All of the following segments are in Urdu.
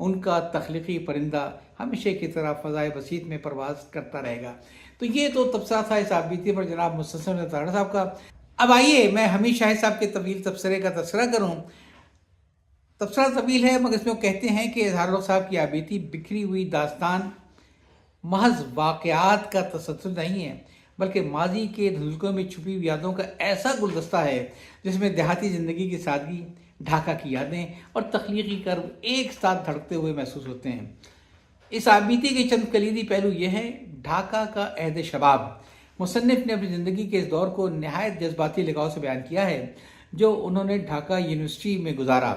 ان کا تخلیقی پرندہ ہمیشہ کی طرح فضائے بسیط میں پرواز کرتا رہے گا۔ تو یہ تو تبصرہ تھا اس آبیتی پر جناب مستثمر طاہر صاحب کا۔ اب آئیے میں حمید شاہد صاحب کے طویل تبصرے کا تذکرہ کروں۔ تبصرہ طویل ہے مگر اس میں وہ کہتے ہیں کہ اظہار الحق صاحب کی آبیتی بکھری ہوئی داستان محض واقعات کا تسلسل نہیں ہے، بلکہ ماضی کے دھندلکوں میں چھپی ہوئی یادوں کا ایسا گلدستہ ہے جس میں دیہاتی زندگی کی سادگی، ڈھاکہ کی یادیں اور تخلیقی کرب ایک ساتھ دھڑکتے ہوئے محسوس ہوتے ہیں۔ اس آبیتی کے چند کلیدی پہلو یہ ہیں: ڈھاکہ کا عہد شباب۔ مصنف نے اپنی زندگی کے اس دور کو نہایت جذباتی لگاؤ سے بیان کیا ہے جو انہوں نے ڈھاکہ یونیورسٹی میں گزارا۔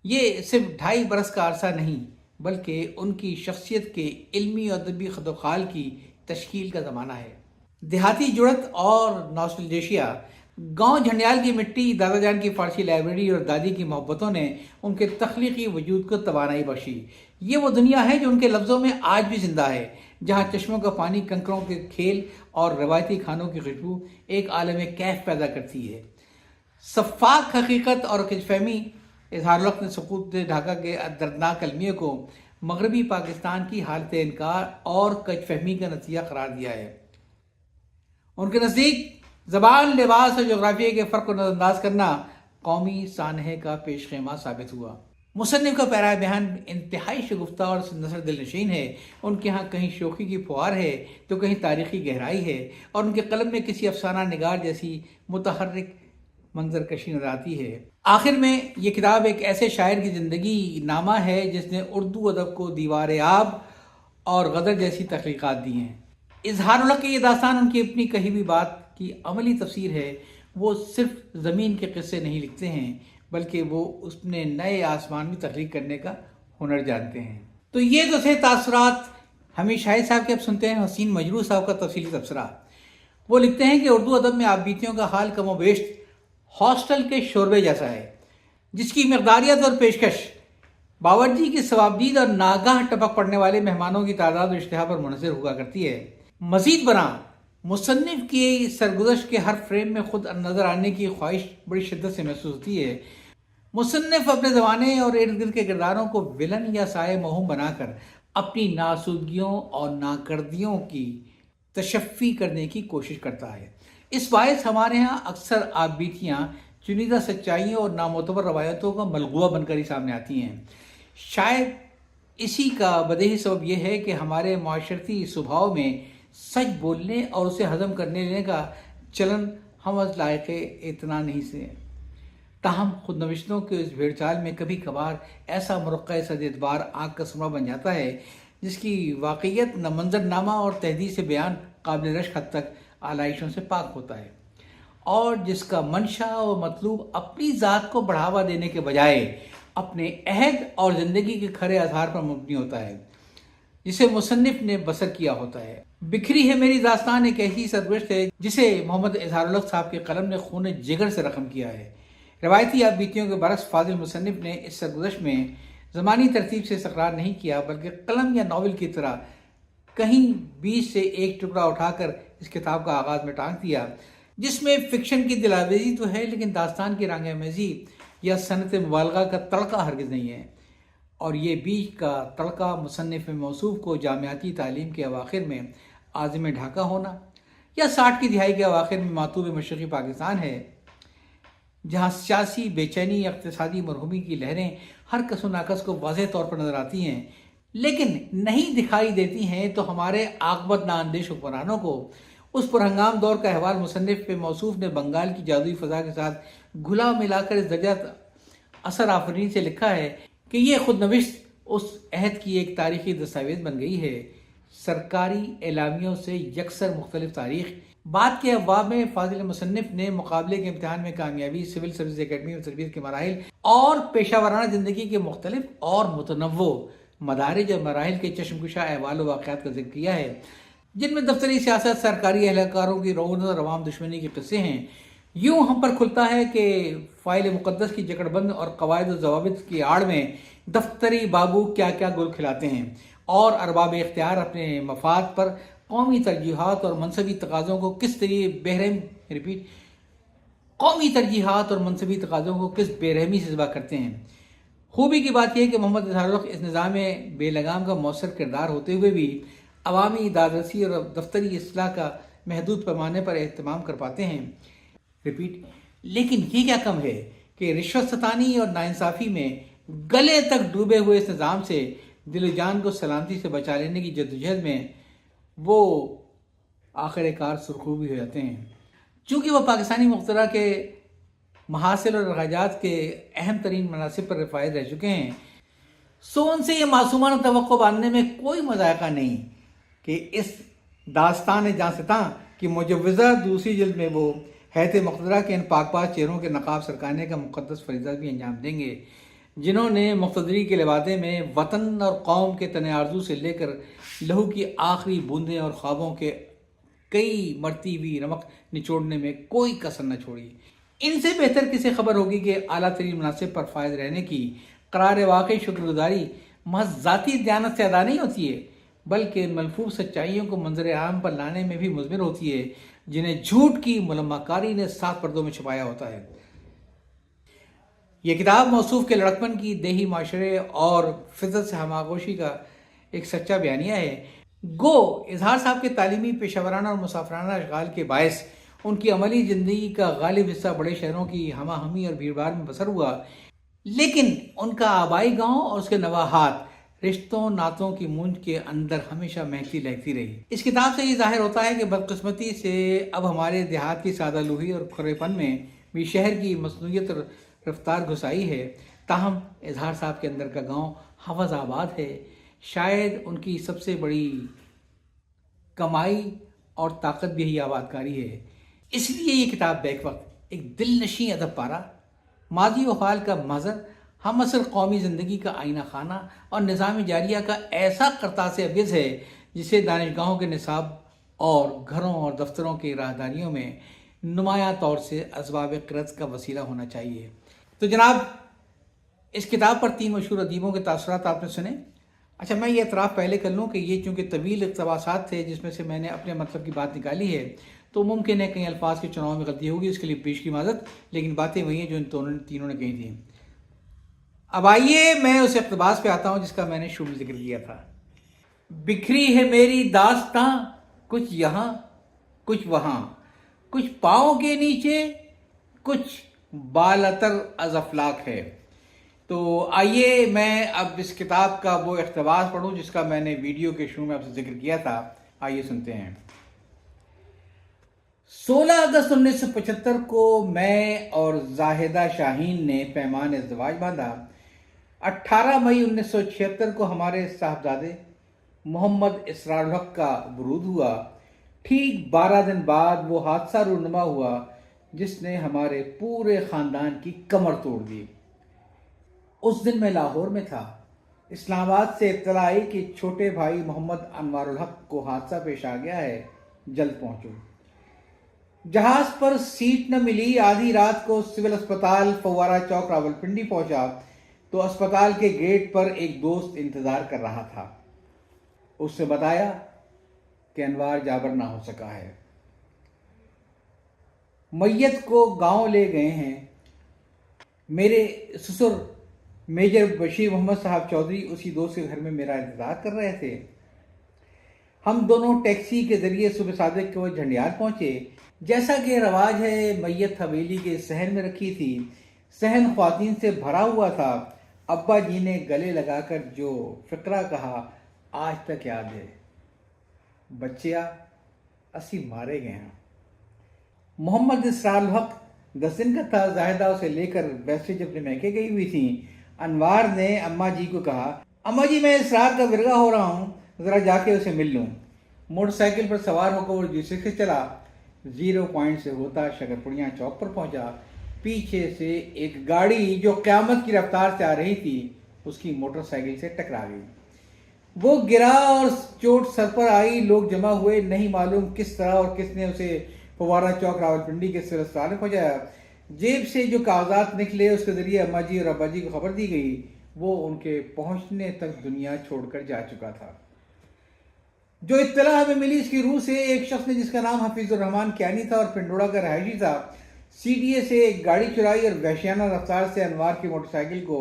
یہ صرف 2.5 برس کا عرصہ نہیں بلکہ ان کی شخصیت کے علمی اور ادبی خد و خال کی تشکیل کا زمانہ ہے۔ دیہاتی جڑت اور نوسٹلجیشیا، گاؤں جھنڈیال کی مٹی، دادا جان کی فارسی لائبریری اور دادی کی محبتوں نے ان کے تخلیقی وجود کو توانائی بخشی۔ یہ وہ دنیا ہے جو ان کے لفظوں میں آج بھی زندہ ہے، جہاں چشموں کا پانی، کنکروں کے کھیل اور روایتی کھانوں کی خوشبو ایک عالم کیف پیدا کرتی ہے۔ شفاف حقیقت اور کج فہمی، اظہار الحق نے سقوط ڈھاکہ کے دردناک المیے کو مغربی پاکستان کی حالت انکار اور کج فہمی کا نتیجہ قرار دیا ہے۔ ان کے نزدیک زبان، لباس اور جغرافیہ کے فرق کو نظر انداز کرنا قومی سانحے کا پیش خیمہ ثابت ہوا۔ مصنف کا پیرا بیان انتہائی شگفتہ اور نثر دل نشین ہے۔ ان کے ہاں کہیں شوخی کی پھوار ہے تو کہیں تاریخی گہرائی ہے، اور ان کے قلم میں کسی افسانہ نگار جیسی متحرک منظر کشی نظر آتی ہے۔ آخر میں یہ کتاب ایک ایسے شاعر کی زندگی نامہ ہے جس نے اردو ادب کو دیوار آب اور غدر جیسی تخلیقات دی ہیں۔ اظہار الحق کی یہ داستان ان کی اپنی کہی ہوئی بات کی عملی تفسیر ہے۔ وہ صرف زمین کے قصے نہیں لکھتے ہیں بلکہ وہ اس میں نئے آسمان بھی تخلیق کرنے کا ہنر جانتے ہیں۔ تو یہ تو تھے تاثرات حمید شاہد صاحب کے۔ اب سنتے ہیں حسین مجروح صاحب کا تفصیلی تبصرہ۔ وہ لکھتے ہیں کہ اردو ادب میں آبیتیوں کا حال کم و بیش ہاسٹل کے شوربے جیسا ہے، جس کی مقداریت اور پیشکش باورچی کی ثوابدید اور ناگاہ ٹپک پڑنے والے مہمانوں کی تعداد و اشتہا پر منحصر ہوا کرتی ہے۔ مزید برآں مصنف کی سرگزشت کے ہر فریم میں خود نظر آنے کی خواہش بڑی شدت سے محسوس ہوتی ہے۔ مصنف اپنے زمانے اور ارد گرد کے کرداروں کو ولن یا سائے موہوم بنا کر اپنی ناسودگیوں اور ناکردگیوں کی تشفی کرنے کی کوشش کرتا ہے۔ اس باعث ہمارے ہاں اکثر آبیتیاں چنیدہ سچائیوں اور نامعتبر روایتوں کا ملغوبہ بن کر ہی سامنے آتی ہیں۔ شاید اسی کا بدیہی سبب یہ ہے کہ ہمارے معاشرتی سبھاؤ میں سچ بولنے اور اسے ہضم کرنے لینے کا چلن ہم از لائق اتنا نہیں سے۔ تاہم خود نوشتوں کے اس بھیڑ چال میں کبھی کبھار ایسا مرقع صد اعتبار آنکھ کا سرما بن جاتا ہے جس کی واقعیت نہ منظر نامہ اور تحدید سے بیان قابل رشک حد تک آلائشوں سے پاک ہوتا ہے، اور جس کا منشا و مطلوب اپنی ذات کو بڑھاوا دینے کے بجائے اپنے عہد اور زندگی کے کھرے اظہار پر مبنی ہوتا ہے جسے مصنف نے بسر کیا ہوتا ہے۔ بکھری ہے میری داستان ایک ایسی سرگزشت ہے جسے محمد اظہار الحق صاحب کے قلم نے خون جگر سے رقم کیا ہے۔ روایتی آبیتیوں کے برعکس فاضل مصنف نے اس سرگزشت میں زمانی ترتیب سے استقرار نہیں کیا بلکہ قلم یا ناول کی طرح کہیں بیچ سے ایک ٹکڑا اٹھا کر اس کتاب کا آغاز میں ٹانک دیا، جس میں فکشن کی دلاویزی تو ہے لیکن داستان کی رنگ آمیزی یا صنعت مبالغہ کا تڑکا ہرگز نہیں ہے۔ اور یہ بیچ کا تڑکا مصنف موصوف کو جامعاتی تعلیم کے اواخر میں عازم ڈھاکہ ہونا یا 60 کی دہائی کے اواخر میں ماتوب مشرقی پاکستان ہے، جہاں سیاسی بے چینی یا اقتصادی مرحومی کی لہریں ہر کس و ناکس کو واضح طور پر نظر آتی ہیں لیکن نہیں دکھائی دیتی ہیں، تو ہمارے عاقبت نااندیش حکمرانوں کو اس پر ہنگام دور کا احوال مصنف پہ موصوف نے بنگال کی جادوئی فضا کے ساتھ گھلا ملا کر اس درجہ اثر آفرین سے لکھا ہے کہ یہ خود نوشت اس عہد کی ایک تاریخی دستاویز بن گئی ہے۔ سرکاری اعلامیوں سے یکسر مختلف تاریخ۔ بعد کے ابواب میں فاضل مصنف نے مقابلے کے امتحان میں کامیابی، سول سروس اکیڈمی میں تربیت کے مراحل اور پیشہ ورانہ زندگی کے مختلف اور متنوع مدارج اور مراحل کے چشم کشا احوال و واقعات کا ذکر کیا ہے، جن میں دفتری سیاست، سرکاری اہلکاروں کی رعونت اور عوام دشمنی کے قصے ہیں۔ یوں ہم پر کھلتا ہے کہ فائل مقدس کی جکڑ بند اور قواعد و ضوابط کی آڑ میں دفتری بابو کیا کیا گل کھلاتے ہیں، اور ارباب اختیار اپنے مفاد پر قومی ترجیحات اور منصبی تقاضوں کو کس بے رحمی سے ذبح کرتے ہیں۔ خوبی کی بات یہ ہے کہ محمد اظہار الحق اس نظام بے لگام کا مؤثر کردار ہوتے ہوئے بھی عوامی دادرسی اور دفتری اصلاح کا محدود پیمانے پر اہتمام کر پاتے ہیں۔ لیکن یہ کیا کم ہے کہ رشوت ستانی اور ناانصافی میں گلے تک ڈوبے ہوئے اس نظام سے دل و جان کو سلامتی سے بچا لینے کی جدوجہد میں وہ آخر کار سرخروبی ہو جاتے ہیں۔ چونکہ وہ پاکستانی مقتدر کے محاصل اور اخراجات کے اہم ترین مناصب پر فائز رہ چکے ہیں، سو ان سے یہ معصومانہ توقع باندھنے میں کوئی مذائقہ نہیں کہ اس داستان جانستاں کی مجوزہ دوسری جلد میں وہ حیث مقتدرہ کے ان پاک باز چہروں کے نقاب سرکانے کا مقدس فریضہ بھی انجام دیں گے، جنہوں نے مقتدری کے لبادے میں وطن اور قوم کے تن آرزو سے لے کر لہو کی آخری بوندیں اور خوابوں کے کئی مرتی ہوئی نمک نچوڑنے میں کوئی کسر نہ چھوڑی۔ ان سے بہتر کسے خبر ہوگی کہ اعلیٰ ترین مناصب پر فائز رہنے کی قرار واقعی شکر گزاری محض ذاتی دیانت سے ادا نہیں ہوتی ہے، بلکہ ملفوظ سچائیوں کو منظر عام پر لانے میں بھی مضمر ہوتی ہے، جنہیں جھوٹ کی ملمہ کاری نے 7 پردوں میں چھپایا ہوتا ہے۔ یہ کتاب موصوف کے لڑکپن کی دیہی معاشرے اور فطرت سے ہم آغوشی کا ایک سچا بیانیہ ہے۔ گو اظہار صاحب کے تعلیمی، پیشہ ورانہ اور مسافرانہ اشغال کے باعث ان کی عملی زندگی کا غالب حصہ بڑے شہروں کی ہمہ ہمی اور بھیڑ بھاڑ میں بسر ہوا، لیکن ان کا آبائی گاؤں اور اس کے نواحات رشتوں ناتوں کی مونج کے اندر ہمیشہ مہکتی لہکتی رہی۔ اس کتاب سے یہ ظاہر ہوتا ہے کہ بدقسمتی سے اب ہمارے دیہات کی سادہ لوحی اور کھرے پن میں بھی شہر کی مصنوعیت اور رفتار گھسائی ہے، تاہم اظہار صاحب کے اندر کا گاؤں حفظ آباد ہے۔ شاید ان کی سب سے بڑی کمائی اور طاقت بھی یہی آباد کاری ہے۔ اس لیے یہ کتاب بیک وقت ایک دل نشیں ادب پارہ، ماضی و حال کا منظر، ہم عصر قومی زندگی کا آئینہ خانہ اور نظام جاریہ کا ایسا قرطاس ابیض ہے جسے دانشگاہوں کے نصاب اور گھروں اور دفتروں کی راہداریوں میں نمایاں طور سے اسباب قرض کا وسیلہ ہونا چاہیے۔ تو جناب، اس کتاب پر 3 مشہور ادیبوں کے تاثرات آپ نے سنے۔ اچھا، میں یہ اعتراف پہلے کر لوں کہ یہ چونکہ طویل اقتباسات تھے جس میں سے میں نے اپنے مطلب کی بات نکالی ہے، تو ممکن ہے کئی الفاظ کے چناؤ میں غلطی ہوگی، اس کے لیے پیش کی معذرت، لیکن باتیں وہی ہیں جو ان تینوں نے کہی تھیں۔ اب آئیے میں اس اقتباس پہ آتا ہوں جس کا میں نے شروع ذکر کیا تھا۔ بکھری ہے میری داستاں، کچھ یہاں کچھ وہاں، کچھ پاؤں کے نیچے کچھ بالاتر از افلاک ہے۔ تو آئیے میں اب اس کتاب کا وہ اقتباس پڑھوں جس کا میں نے ویڈیو کے شروع میں آپ سے ذکر کیا تھا۔ آئیے سنتے ہیں۔ 16 اگست 1975 کو میں اور زاہدہ شاہین نے پیمان ازدواج باندھا۔ 18 مئی 1976 کو ہمارے صاحبزادے محمد اسرار الحق کا برود ہوا۔ ٹھیک 12 دن بعد وہ حادثہ رونما ہوا جس نے ہمارے پورے خاندان کی کمر توڑ دی۔ اس دن میں لاہور میں تھا۔ اسلام آباد سے اطلاع آئی کہ چھوٹے بھائی محمد انوار الحق کو حادثہ پیش آ گیا ہے، جلد پہنچو۔ جہاز پر سیٹ نہ ملی، آدھی رات کو سول اسپتال فوارہ چوک راولپنڈی پہنچا تو اسپتال کے گیٹ پر ایک دوست انتظار کر رہا تھا۔ اس سے بتایا کہ انوار جابر نہ ہو سکا ہے، میت کو گاؤں لے گئے ہیں۔ میرے سسر میجر بشیر محمد صاحب چودھری اسی دوست کے گھر میں میرا انتظار کر رہے تھے۔ ہم دونوں ٹیکسی کے ذریعے صبح صادق کو جھنڈیال پہنچے۔ جیسا کہ رواج ہے، میت حویلی کے صحن میں رکھی تھی۔ صحن خواتین سے بھرا ہوا تھا۔ ابا جی نے گلے لگا کر جو فقرہ کہا آج تک یاد ہے، بچیا اسی مارے گئے ہیں۔ محمد اسرار الحق 10 دن کا تھا۔ زاہدہ اسے لے کر ویسے جب اپنے میکے گئی ہوئی تھیں۔ انوار نے اماں جی کو کہا، اماں جی میں اسرار کا ورگا ہو رہا ہوں، ذرا جا کے اسے مل لوں۔ موٹر سائیکل پر سوار ہو کر وہ جیسے سے چلا، 0 پوائنٹ سے ہوتا شکرپڑیاں چوک پر پہنچا۔ پیچھے سے ایک گاڑی جو قیامت کی رفتار سے آ رہی تھی اس کی موٹر سائیکل سے ٹکرا گئی۔ وہ گرا اور چوٹ سر پر آئی۔ لوگ جمع ہوئے، نہیں معلوم کس طرح اور کس نے اسے فوارہ چوک راولپنڈی کے سول اسپتال میں پہنچایا۔ جیب سے جو کاغذات نکلے اس کے ذریعے اماں جی اور ابا جی کو خبر دی گئی۔ وہ ان کے پہنچنے تک دنیا چھوڑ کر جا چکا تھا۔ جو اطلاع ہمیں ملی اس کی روح سے، ایک شخص نے جس کا نام حفیظ الرحمان کیانی تھا اور پنڈوڑا کا رہائشی تھا، سی ڈی اے سے ایک گاڑی چرائی اور وحشیانہ رفتار سے انوار کی موٹر سائیکل کو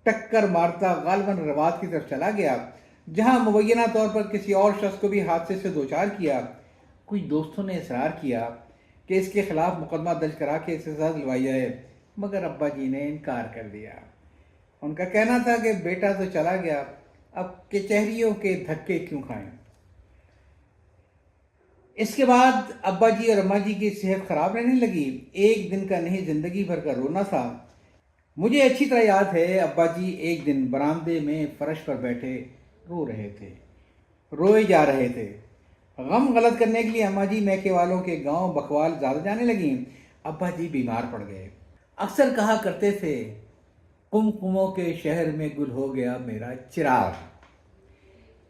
ٹکر مارتا غالباً روات کی طرف چلا گیا، جہاں مبینہ طور پر کسی اور شخص کو بھی حادثے سے دوچار کیا۔ کچھ دوستوں نے اصرار کیا کہ اس کے خلاف مقدمہ درج کرا کے اسے سزا دلوائی جائے، مگر ابا جی نے انکار کر دیا۔ ان کا کہنا تھا کہ بیٹا تو چلا گیا، اب کچہریوں کے دھکے کیوں کھائیں۔ اس کے بعد ابا جی اور اماں جی کی صحت خراب رہنے لگی۔ ایک دن کا نہیں، زندگی بھر کا رونا تھا۔ مجھے اچھی طرح یاد ہے، ابا جی ایک دن برآمدے میں فرش پر بیٹھے رو رہے تھے، روئے جا رہے تھے۔ غم غلط کرنے کے لیے اماں جی میکے والوں کے گاؤں بکوال زیادہ جانے لگیں۔ ابا جی بیمار پڑ گئے۔ اکثر کہا کرتے تھے، قمقموں کے شہر میں گل ہو گیا میرا چراغ۔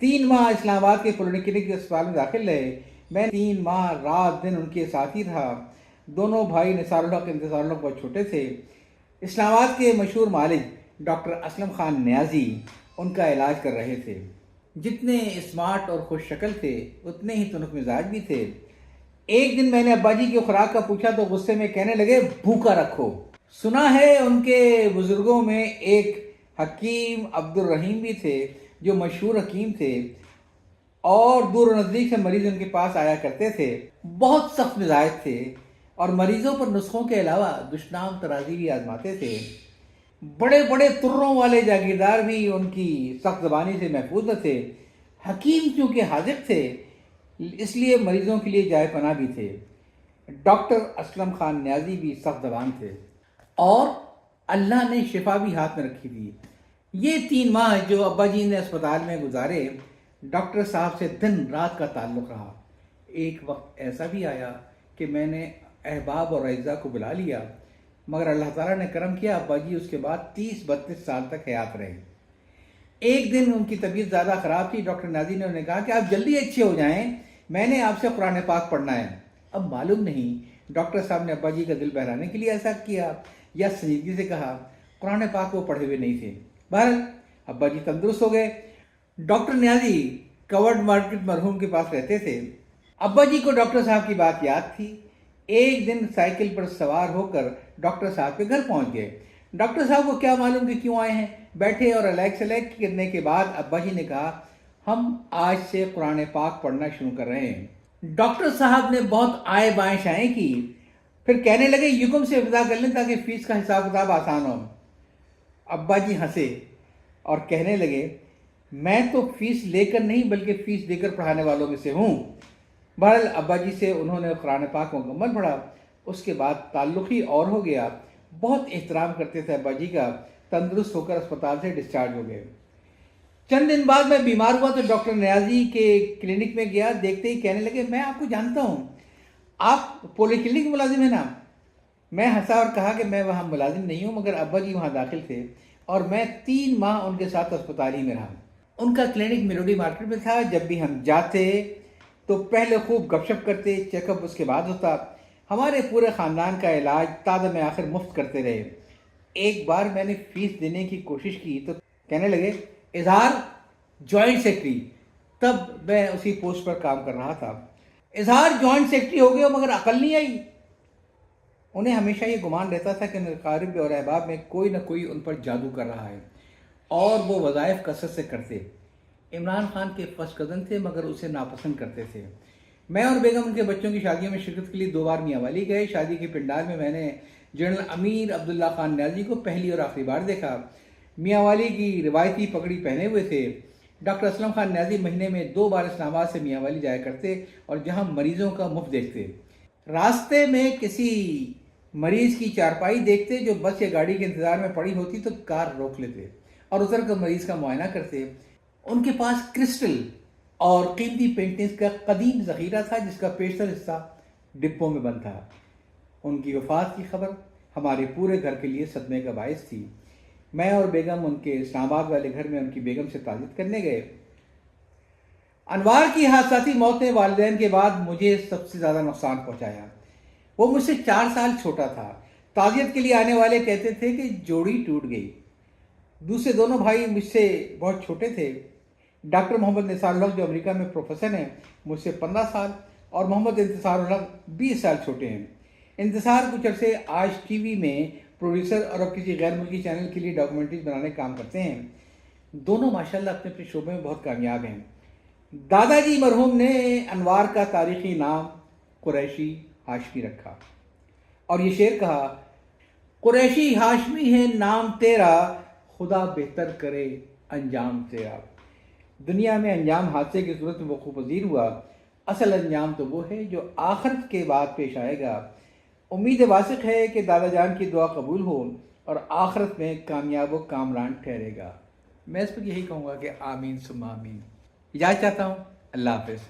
3 ماہ اسلام آباد کے پولی کلینک اسپتال میں داخل رہے۔ میں 3 ماہ رات دن ان کے ساتھی تھا۔ دونوں بھائی نثار الحق انتصار الحق بہت چھوٹے تھے۔ اسلام آباد کے مشہور معالج ڈاکٹر اسلم خان نیازی ان کا علاج کر رہے تھے۔ جتنے اسمارٹ اور خوش شکل تھے اتنے ہی تنک مزاج بھی تھے۔ ایک دن میں نے ابا جی کی خوراک کا پوچھا تو غصے میں کہنے لگے، بھوکا رکھو۔ سنا ہے ان کے بزرگوں میں ایک حکیم عبد الرحیم بھی تھے جو مشہور حکیم تھے، اور دور و نزدیک سے مریض ان کے پاس آیا کرتے تھے۔ بہت سخت مزاج تھے اور مریضوں پر نسخوں کے علاوہ دشنام ترازی بھی آزماتے تھے۔ بڑے بڑے تروں والے جاگیردار بھی ان کی سخت زبانی سے محفوظ نہ تھے۔ حکیم چونکہ حاذق تھے اس لیے مریضوں کے لیے جائے پناہ بھی تھے۔ ڈاکٹر اسلم خان نیازی بھی سخت زبان تھے اور اللہ نے شفا بھی ہاتھ میں رکھی تھی۔ یہ 3 ماہ جو ابا جی نے اسپتال میں گزارے، ڈاکٹر صاحب سے دن رات کا تعلق رہا۔ ایک وقت ایسا بھی آیا کہ میں نے احباب اور اعزاء کو بلا لیا، مگر اللہ تعالیٰ نے کرم کیا، ابا جی اس کے بعد 30-32 سال تک حیات رہے۔ ایک دن ان کی طبیعت زیادہ خراب تھی۔ ڈاکٹر نیازی نے انہیں کہا کہ آپ جلدی اچھے ہو جائیں، میں نے آپ سے قرآن پاک پڑھنا ہے۔ اب معلوم نہیں ڈاکٹر صاحب نے ابا جی کا دل بہلانے کے لیے ایسا کیا یا سنجیدگی سے کہا، قرآن پاک وہ پڑھے ہوئے نہیں تھے۔ بہرحال ابا جی تندرست ہو گئے۔ ڈاکٹر نیازی کورڈ مارکیٹ مرحوم کے پاس رہتے تھے۔ ابا جی کو ڈاکٹر صاحب کی بات یاد تھی۔ ایک دن سائیکل پر سوار ہو کر ڈاکٹر صاحب کے گھر پہنچ گئے۔ ڈاکٹر صاحب کو کیا معلوم کہ کیوں آئے ہیں۔ بیٹھے اور الیک سلیک کرنے کے بعد ابا جی نے کہا، ہم آج سے قرآن پاک پڑھنا شروع کر رہے ہیں۔ ڈاکٹر صاحب نے بہت آئے بائیں شائیں کی، پھر کہنے لگے، یکم سے ابتدا کر لیں تاکہ فیس کا حساب کتاب آسان ہو۔ ابا جی ہنسے اور کہنے لگے، میں تو فیس لے کر نہیں بلکہ فیس دے کر پڑھانے والوں میں سے ہوں۔ بہرحال ابا جی سے انہوں نے قرآن پاک مکمل پڑھا۔ اس کے بعد تعلق ہی اور ہو گیا۔ بہت احترام کرتے تھے ابا جی کا۔ تندرست ہو کر اسپتال سے ڈسچارج ہو گئے۔ چند دن بعد میں بیمار ہوا تو ڈاکٹر نیازی کے کلینک میں گیا۔ دیکھتے ہی کہنے لگے، میں آپ کو جانتا ہوں، آپ پولی کلینک ملازم ہیں نا؟ میں ہنسا اور کہا کہ میں وہاں ملازم نہیں ہوں، مگر ابا جی وہاں داخل تھے اور میں 3 ماہ ان کے ساتھ اسپتال ہی میں رہا۔ ان کا کلینک میلوڈی مارکیٹ میں تھا۔ جب بھی ہم جاتے تو پہلے خوب گپ شپ کرتے، چیک اپ اس کے بعد ہوتا۔ ہمارے پورے خاندان کا علاج تازہ میں آخر مفت کرتے رہے۔ ایک بار میں نے فیس دینے کی کوشش کی تو کہنے لگے، اظہار جوائنٹ سیکرٹری۔ تب میں اسی پوسٹ پر کام کر رہا تھا۔ اظہار جوائنٹ سیکرٹری ہو گئے مگر عقل نہیں آئی۔ انہیں ہمیشہ یہ گمان رہتا تھا کہ ان اقارب اور احباب میں کوئی نہ کوئی ان پر جادو کر رہا ہے، اور وہ وظائف کثرت سے کرتے۔ عمران خان کے فرسٹ کزن تھے مگر اسے ناپسند کرتے تھے۔ میں اور بیگم ان کے بچوں کی شادیوں میں شرکت کے لیے 2 بار میاں والی گئے۔ شادی کے پنڈال میں میں نے جنرل امیر عبداللہ خان نیازی کو پہلی اور آخری بار دیکھا۔ میاں والی کی روایتی پگڑی پہنے ہوئے تھے۔ ڈاکٹر اسلم خان نیازی مہینے میں 2 بار اسلام آباد سے میاں والی جایا کرتے اور جہاں مریضوں کا مفت دیکھتے۔ راستے میں کسی مریض کی چارپائی دیکھتے جو بس یا گاڑی کے انتظار میں پڑی ہوتی تو کار روک لیتے اور اتر کر مریض کا معائنہ کرتے۔ ان کے پاس کرسٹل اور قیمتی پینٹنگز کا قدیم ذخیرہ تھا جس کا بیشتر حصہ ڈبوں میں بند تھا۔ ان کی وفات کی خبر ہمارے پورے گھر کے لیے صدمے کا باعث تھی۔ میں اور بیگم ان کے اسلام آباد والے گھر میں ان کی بیگم سے تعزیت کرنے گئے۔ انوار کی حادثاتی موت نے والدین کے بعد مجھے سب سے زیادہ نقصان پہنچایا۔ وہ مجھ سے 4 سال چھوٹا تھا۔ تعزیت کے لیے آنے والے کہتے تھے کہ جوڑی ٹوٹ گئی۔ دوسرے دونوں بھائی مجھ سے بہت چھوٹے تھے۔ ڈاکٹر محمد نثار الحق جو امریکہ میں پروفیسر ہیں مجھ سے 15 سال اور محمد انتصار الحق 20 سال چھوٹے ہیں۔ انتصار کچھ عرصے آج ٹی وی میں پروڈیوسر اور اب کسی غیر ملکی چینل کے لیے ڈاکومنٹریز بنانے کا کام کرتے ہیں. دونوں ماشاءاللہ اپنے اپنے شعبے میں بہت کامیاب ہیں. دادا جی مرحوم نے انوار کا تاریخی نام قریشی ہاشمی رکھا اور یہ شعر کہا: قریشی ہاشمی ہے نام تیرا، خدا بہتر کرے انجام تیرا. دنیا میں انجام حادثے کی صورت میں وقوع پذیر ہوا، اصل انجام تو وہ ہے جو آخرت کے بعد پیش آئے گا. امید واثق ہے کہ دادا جان کی دعا قبول ہو اور آخرت میں کامیاب و کامران ٹھہرے گا. میں اس پر یہی کہوں گا کہ آمین ثم آمین. اجازت چاہتا ہوں. اللہ حافظ.